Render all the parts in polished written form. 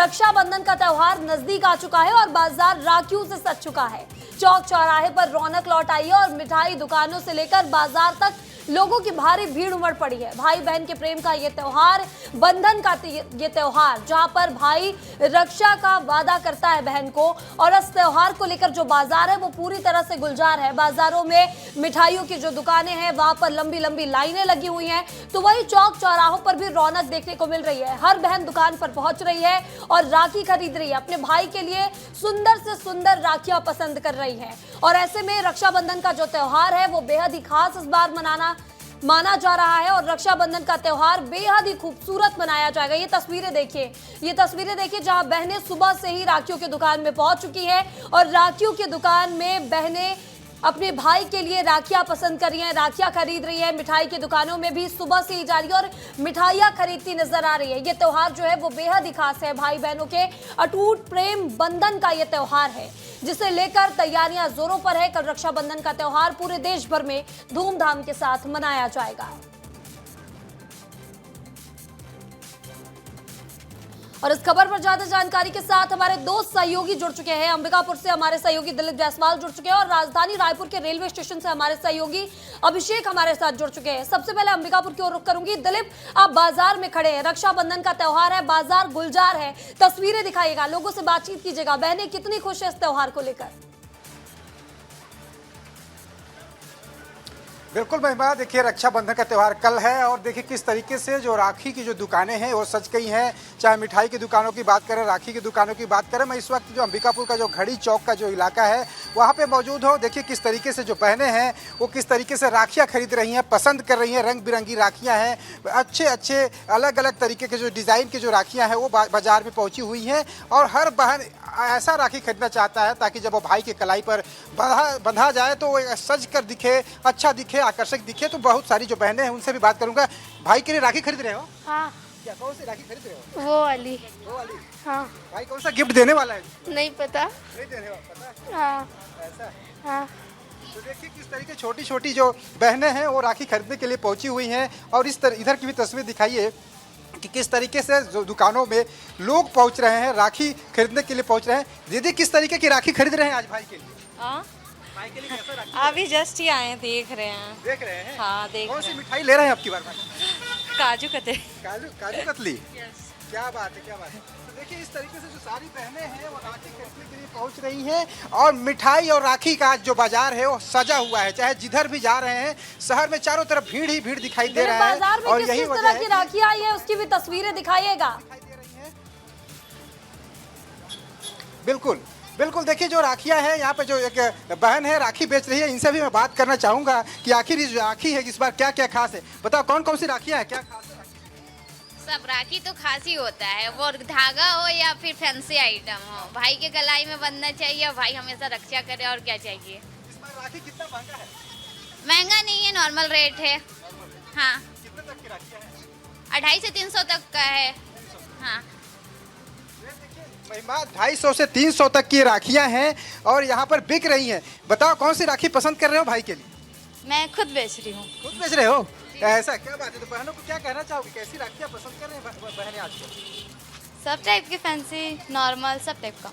रक्षाबंधन का त्योहार नजदीक आ चुका है और बाजार राखियों से सज चुका है। चौक चौराहे पर रौनक लौट आई है और मिठाई दुकानों से लेकर बाजार तक लोगों की भारी भीड़ उमड़ पड़ी है। भाई बहन के प्रेम का ये त्योहार, बंधन का ये त्योहार, जहां पर भाई रक्षा का वादा करता है बहन को, और इस त्योहार को लेकर जो बाजार है वो पूरी तरह से गुलजार है। बाजारों में मिठाइयों की जो दुकानें हैं वहां पर लंबी लंबी लाइनें लगी हुई हैं, तो वही चौक चौराहों पर भी रौनक देखने को मिल रही है। हर बहन दुकान पर पहुंच रही है और राखी खरीद रही है। अपने भाई के लिए सुंदर से सुंदर राखियां पसंद कर रही है। और ऐसे में रक्षाबंधन का जो त्योहार है वो बेहद ही खास इस बार माना जा रहा है और रक्षाबंधन का त्योहार बेहद ही खूबसूरत मनाया जाएगा। ये तस्वीरें देखिए जहां बहनें सुबह से ही राखियों की दुकान में पहुंच चुकी है और राखियों की दुकान में बहनें अपने भाई के लिए राखियां पसंद कर रही हैं, राखियां खरीद रही है। मिठाई की दुकानों में भी सुबह से ही जा रही है और मिठाइयां खरीदती नजर आ रही है। ये त्योहार जो है वो बेहद ही खास है। भाई बहनों के अटूट प्रेम बंधन का ये त्योहार है, जिसे लेकर तैयारियां जोरों पर है। कल रक्षाबंधन का त्योहार पूरे देश भर में धूमधाम के साथ मनाया जाएगा। और इस खबर पर ज्यादा जानकारी के साथ हमारे दो सहयोगी जुड़ चुके हैं। अंबिकापुर से हमारे सहयोगी दिलीप जायसवाल जुड़ चुके हैं और राजधानी रायपुर के रेलवे स्टेशन से हमारे सहयोगी अभिषेक हमारे साथ जुड़ चुके हैं। सबसे पहले अंबिकापुर की ओर रुख करूंगी। दिलीप, आप बाजार में खड़े हैं, रक्षाबंधन का त्योहार है, बाजार गुलजार है, तस्वीरें दिखाइएगा, लोगों से बातचीत कीजिएगा, बहनें कितनी खुश है इस त्योहार को लेकर? बिल्कुल महिमा, देखिए रक्षाबंधन का त्यौहार कल है और देखिए किस तरीके से जो राखी की जो दुकानें हैं वो सज गई हैं। चाहे मिठाई की दुकानों की बात करें, राखी की दुकानों की बात करें, मैं इस वक्त जो अंबिकापुर का जो घड़ी चौक का जो इलाका है वहाँ पे मौजूद हूँ। देखिए किस तरीके से जो बहनें हैं वो किस तरीके से राखियाँ खरीद रही हैं, पसंद कर रही हैं। रंग बिरंगी राखियाँ हैं, अच्छे अलग अलग तरीके के जो डिज़ाइन की जो राखियाँ हैं वो बाजार में पहुँची हुई हैं और हर बहन ऐसा राखी खरीदना चाहता है ताकि जब वो भाई के कलाई पर बंधा जाए तो वो सज कर दिखे, अच्छा दिखे, आकर्षक दिखे। तो बहुत सारी जो बहनें हैं उनसे भी बात करूंगा। भाई के लिए राखी खरीद रहे हो? हाँ। क्या कौन सी राखी खरीद रहे हो? वो वाली। हाँ। भाई कौन सा गिफ्ट देने वाला है? नहीं पता। नहीं देने वाला, पता? हाँ। ऐसा? हाँ। तो देखिए किस तरीके छोटी छोटी जो बहनें हैं वो राखी खरीदने के लिए पहुंची हुई हैं और इधर की भी तस्वीर दिखाइए कि किस तरीके से जो दुकानों में लोग पहुंच रहे हैं, राखी खरीदने के लिए पहुंच रहे हैं। दीदी किस तरीके की राखी खरीद रहे हैं आज भाई के लिए? भाई के लिए कैसा राखी? अभी जस्ट ही आए, देख रहे हैं। हाँ, देख कौन सी मिठाई ले रहे हैं आपकी बार भाई? काजू कतली। काजू कतली। क्या बात है, क्या बात है। तो देखिए इस तरीके से जो सारी बहनें हैं वो राखी खरीदने के लिए पहुंच रही हैं और मिठाई और राखी का जो बाजार है वो सजा हुआ है। चाहे जिधर भी जा रहे हैं शहर में चारों तरफ भीड़ ही भीड़ दिखाई दे रहा है बाजार में और किस यही किस वजह तरह है की राखी आई है उसकी भी तस्वीरें दिखाइएगा। बिल्कुल बिल्कुल। देखिए जो राखियां हैं यहाँ पे जो एक बहन है राखी बेच रही है, इनसे भी मैं बात करना चाहूंगा कि आखिर इस राखी है इस बार क्या क्या खास है। बताओ कौन कौन सी राखियां हैं, क्या खास है? सब राखी तो खास ही होता है, वो धागा हो या फिर फैंसी आइटम हो, भाई के कलाई में बंधना चाहिए, भाई हमेशा रक्षा करे, और क्या चाहिए। इस बार राखी कितना महंगा है? महंगा नहीं है, नॉर्मल रेट है। हाँ, कितने तक की राखियां हैं? 250 से 300 तक का है। हाँ, महिमा 250 से 300 तक की राखियां हैं और यहाँ पर बिक रही हैं। बताओ कौन सी राखी पसंद कर रहे हो भाई के लिए? मैं खुद बेच रही हूँ। खुद बेच रहे हो? ऐसा क्या बात है। तो बहनों को क्या कहना चाहोगे, कैसी राखियां पसंद कर रहे हैं बहनें आजकल? सब टाइप की, फैंसी, नॉर्मल, सब टाइप का,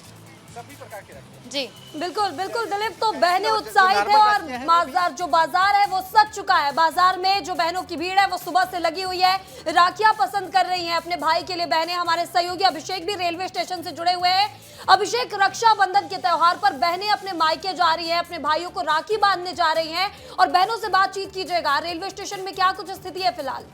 सभी प्रकार की राखियां। जी बिल्कुल बिल्कुल दिलीप, तो बहनें उत्साहित है और बाजार जो बाजार है वो सज चुका है। बाजार में जो बहनों की भीड़ है वो सुबह से लगी हुई है, राखियां पसंद कर रही हैं अपने भाई के लिए बहनें। हमारे सहयोगी अभिषेक भी रेलवे स्टेशन से जुड़े हुए हैं। अभिषेक, रक्षाबंधन के त्योहार पर बहनें अपने मायके जा रही है, अपने भाइयों को राखी बांधने जा रही हैं और बहनों से बातचीत कीजिएगा। रेलवे स्टेशन में क्या कुछ स्थिति है फिलहाल?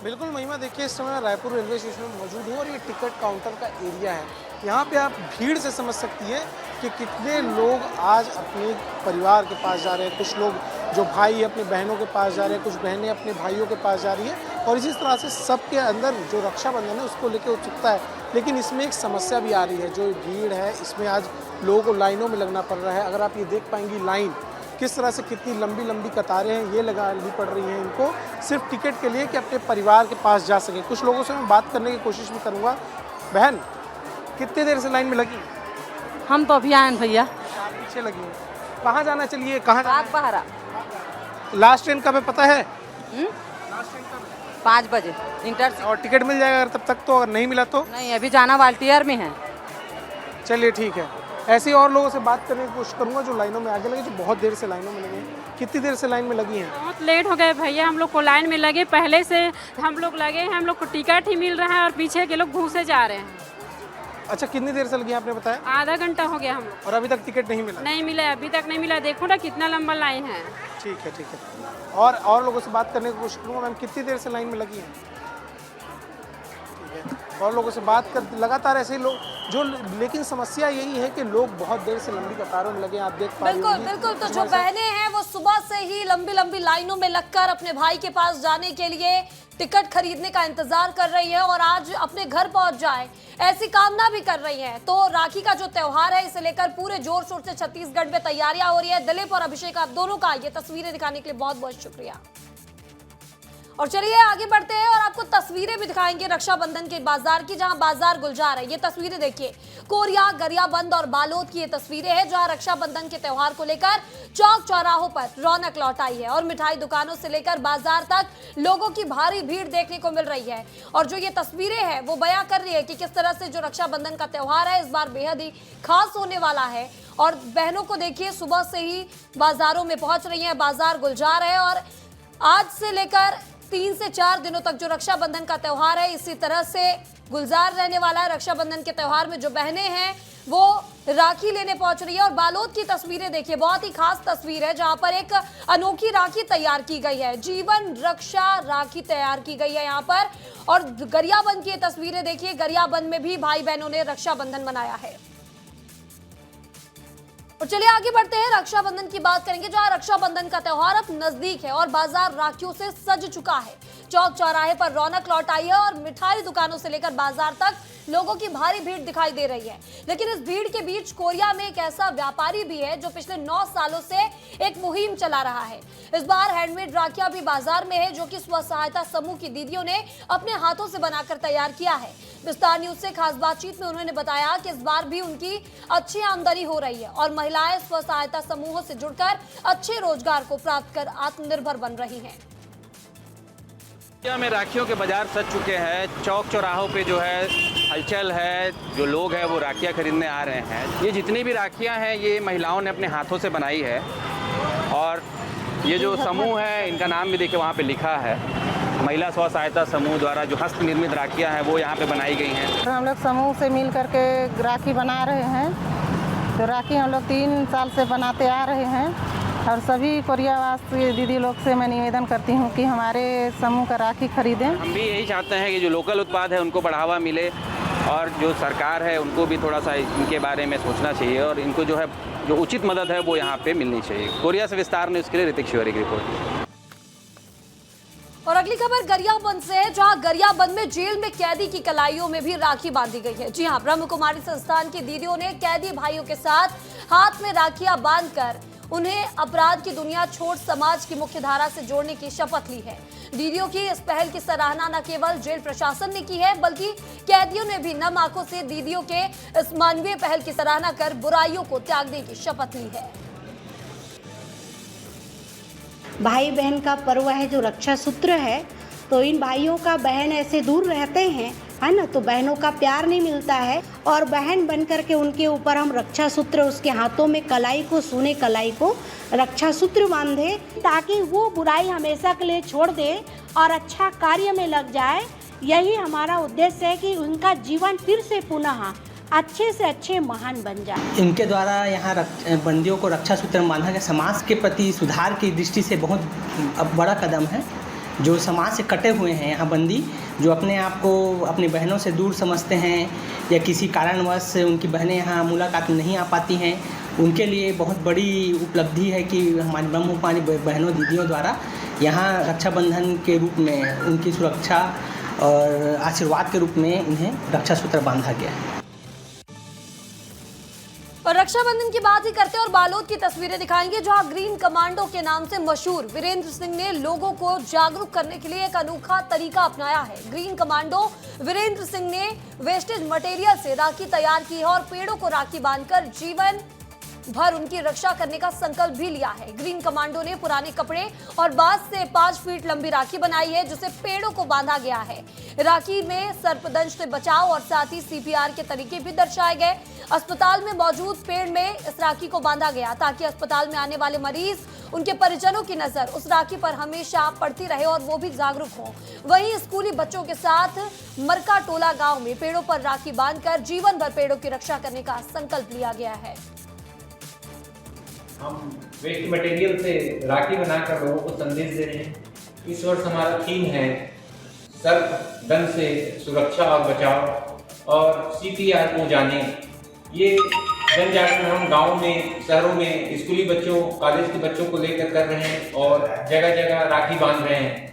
बिल्कुल महिमा, देखिए इस समय रायपुर रेलवे स्टेशन में मौजूद हूँ और ये टिकट काउंटर का एरिया है। यहाँ पे आप भीड़ से समझ सकती हैं कि कितने लोग आज अपने परिवार के पास जा रहे हैं। कुछ लोग जो भाई अपने बहनों के पास जा रहे हैं, कुछ बहनें अपने भाइयों के पास जा रही हैं और इसी तरह से सबके अंदर जो रक्षाबंधन है उसको लेकर उत्सुकता है। लेकिन इसमें एक समस्या भी आ रही है, जो भीड़ है इसमें आज लोगों को लाइनों में लगना पड़ रहा है। अगर आप ये देख पाएंगी लाइन किस तरह से, कितनी लंबी लंबी कतारें हैं ये लगानी पड़ रही हैं इनको सिर्फ टिकट के लिए कि अपने परिवार के पास जा सकें। कुछ लोगों से मैं बात करने की कोशिश भी करूँगा। बहन, कितनी देर से लाइन में लगी? हम तो अभी आए भैया। पीछे लगी हूँ। कहाँ जाना, चलिए कहाँ जाना? पहाड़ा। लास्ट ट्रेन कब है पता है? 5 बजे इंटर से। और टिकट मिल जाएगा अगर तब तक तो, अगर नहीं मिला तो? नहीं, अभी जाना वाल्टियर में है। चलिए ठीक है। ऐसे ही और लोगों से बात करने की कोशिश करूंगा जो लाइनों में आगे लगे, जो बहुत देर से लाइनों में लगे हैं। कितनी देर से लाइन में लगी हैं? बहुत लेट हो गए भैया, हम लोग को लाइन में लगे, पहले से हम लोग लगे हैं, हम लोग को टिकट ही मिल रहा है और पीछे के लोग घूसे जा रहे हैं। अच्छा, कितनी देर से लगी आपने बताया? आधा घंटा हो गया हम लोग। और अभी तक टिकट नहीं मिला? नहीं मिला, अभी तक नहीं मिला। देखो ना कितना लंबा लाइन है। ठीक है ठीक है। और लोगों से बात करने की कोशिश करूँगा। मैम, कितनी देर से लाइन में लगी हैं? ठीक है, और लोगों से बात कर, लगातार ऐसे ही लोग जो, लेकिन समस्या यही है कि लोग बहुत देर से लंबी कतारों में लगे, आप देख पा रहे बिल्कुल बिल्कुल। तो जो बहनें हैं वो सुबह से ही लंबी लंबी लाइनों में लगकर अपने भाई के पास जाने के लिए टिकट खरीदने का इंतजार कर रही है और आज अपने घर पहुंच जाए ऐसी कामना भी कर रही है। तो राखी का जो त्योहार है इसे लेकर पूरे जोर शोर से छत्तीसगढ़ में तैयारियां हो रही है। दिलीप और अभिषेक, आप दोनों का ये तस्वीरें दिखाने के लिए बहुत बहुत शुक्रिया। और चलिए आगे बढ़ते हैं और आपको तस्वीरें भी दिखाएंगे रक्षाबंधन के बाजार की, जहां बाजार गुलजार है। ये तस्वीरें देखिए, कोरिया, गरियाबंद और बालोद की ये तस्वीरें हैं जहां रक्षाबंधन के त्योहार को लेकर चौक चौराहों पर रौनक लौट आई है और मिठाई दुकानों से लेकर बाजार तक लोगों की भारी भीड़ देखने को मिल रही है। और जो ये तस्वीरें हैं वो बयां कर रही है कि किस तरह से जो रक्षाबंधन का त्योहार है इस बार बेहद ही खास होने वाला है। और बहनों को देखिए सुबह से ही बाजारों में पहुंच रही है, बाजार गुलजार है और आज से लेकर 3 से 4 दिनों तक जो रक्षाबंधन का त्योहार है इसी तरह से गुलजार रहने वाला है। रक्षाबंधन के त्योहार में जो बहनें हैं वो राखी लेने पहुंच रही है और बालोद की तस्वीरें देखिए, बहुत ही खास तस्वीर है जहां पर एक अनोखी राखी तैयार की गई है, जीवन रक्षा राखी तैयार की गई है यहां पर। और गरियाबंद की तस्वीरें देखिए, गरियाबंद में भी भाई बहनों ने रक्षाबंधन मनाया है। और चलिए आगे बढ़ते हैं, रक्षाबंधन की बात करेंगे जहां रक्षाबंधन का त्योहार अब नजदीक है और बाजार राखियों से सज चुका है। चौक चौराहे पर रौनक लौट आई है और मिठाई दुकानों से लेकर बाजार तक लोगों की भारी भीड़ दिखाई दे रही है। लेकिन इस भीड़ के बीच कोरिया में एक ऐसा व्यापारी भी है जो पिछले 9 सालों से एक मुहिम चला रहा है। इस बार हैंडमेड राखियां भी बाजार में है जो कि स्व सहायता समूह की दीदियों ने अपने हाथों से बनाकर तैयार किया है। विस्तार न्यूज से खास बातचीत में उन्होंने बताया कि इस बार भी उनकी अच्छी आमदनी हो रही है और महिलाएं स्व सहायता समूहों से जुड़कर अच्छे रोजगार को प्राप्त कर आत्मनिर्भर बन रही हैं। में राखियों के बाजार सज चुके हैं। चौक चौराहों पे जो है हलचल है, जो लोग हैं वो राखियाँ खरीदने आ रहे हैं। ये जितनी भी राखियाँ हैं ये महिलाओं ने अपने हाथों से बनाई है और ये जो समूह है इनका नाम भी देखिए वहाँ पे लिखा है, महिला स्व सहायता समूह द्वारा जो हस्त निर्मित राखियाँ हैं वो यहाँ पे बनाई गई हैं। हम लोग समूह से मिल करके राखी बना रहे हैं। तो राखी हम लोग 3 साल से बनाते आ रहे हैं और सभी कोरियावासी दीदी लोग से मैं निवेदन करती हूँ कि हमारे समूह का राखी खरीदें। हम भी यही चाहते हैं कि जो लोकल उत्पाद है उनको बढ़ावा मिले और जो सरकार है उनको भी थोड़ा सा इनके बारे में सोचना चाहिए और इनको जो है जो उचित मदद है वो यहाँ पे मिलनी चाहिए। कोरिया से विस्तार न्यूज़ के लिए ऋतिक शिवरी की रिपोर्ट। और अगली खबर गरियाबंद से है जहां गरियाबंद में जेल में कैदी की कलाइयों में भी राखी बांधी गई है। जी हां, ब्रह्म कुमारी संस्थान की दीदियों ने कैदी भाइयों के साथ हाथ में राखियां बांधकर उन्हें अपराध की दुनिया छोड़ समाज की मुख्य धारा से जोड़ने की शपथ ली है। दीदियों की इस पहल की सराहना न केवल जेल प्रशासन ने की है बल्कि कैदियों ने भी नम आंखों से दीदियों के इस मानवीय पहल की सराहना कर बुराइयों को त्यागने की शपथ ली है। भाई बहन का पर्व है जो रक्षा सूत्र है, तो इन भाइयों का बहन ऐसे दूर रहते हैं, है ना, तो बहनों का प्यार नहीं मिलता है और बहन बन करके उनके ऊपर हम रक्षा सूत्र, उसके हाथों में कलाई को, सोने कलाई को रक्षा सूत्र बांधे ताकि वो बुराई हमेशा के लिए छोड़ दे और अच्छा कार्य में लग जाए। यही हमारा उद्देश्य है कि उनका जीवन फिर से पुनः अच्छे से अच्छे महान बन जाए। इनके द्वारा यहाँ बंदियों को रक्षा सूत्र बांधा गया समाज के प्रति सुधार की दृष्टि से बहुत बड़ा कदम है। जो समाज से कटे हुए हैं यहाँ बंदी, जो अपने आप को अपनी बहनों से दूर समझते हैं या किसी कारणवश उनकी बहनें यहाँ मुलाकात नहीं आ पाती हैं, उनके लिए बहुत बड़ी उपलब्धि है कि हमारी ब्रह्म कुमारी बहनों दीदियों द्वारा यहाँ रक्षाबंधन के रूप में उनकी सुरक्षा और आशीर्वाद के रूप में उन्हें रक्षा सूत्र बांधा गया है। और रक्षाबंधन की बात ही करते हैं और बालोद की तस्वीरें दिखाएंगे जहां ग्रीन कमांडो के नाम से मशहूर वीरेंद्र सिंह ने लोगों को जागरूक करने के लिए एक अनोखा तरीका अपनाया है। ग्रीन कमांडो वीरेंद्र सिंह ने वेस्टेज मटेरियल से राखी तैयार की है और पेड़ों को राखी बांधकर जीवन भर उनकी रक्षा करने का संकल्प भी लिया है। ग्रीन कमांडो ने पुराने कपड़े और बांस से 5 फीट लंबी राखी बनाई है, जिसे पेड़ों को बांधा गया है। राखी में सर्पदंश से बचाव और साथ ही CPR के तरीके भी दर्शाए गए। अस्पताल में मौजूद पेड़ में इस राखी को बांधा गया ताकि अस्पताल में आने वाले मरीज, उनके परिजनों की नजर उस राखी पर हमेशा पड़ती रहे और वो भी जागरूक हों। वहीं स्कूली बच्चों के साथ मरका टोला गांव में पेड़ों पर राखी बांधकर जीवन भर पेड़ों की रक्षा करने का संकल्प लिया गया है। हम वेस्ट मटेरियल से राखी बनाकर लोगों को संदेश दे रहे हैं। इस वर्ष हमारा थीम है सर्पदंश से सुरक्षा और बचाव और CPR को जाने। ये जन जागरण हम गाँव में, शहरों में स्कूली बच्चों, कॉलेज के बच्चों को लेकर कर रहे हैं और जगह जगह राखी बांध रहे हैं।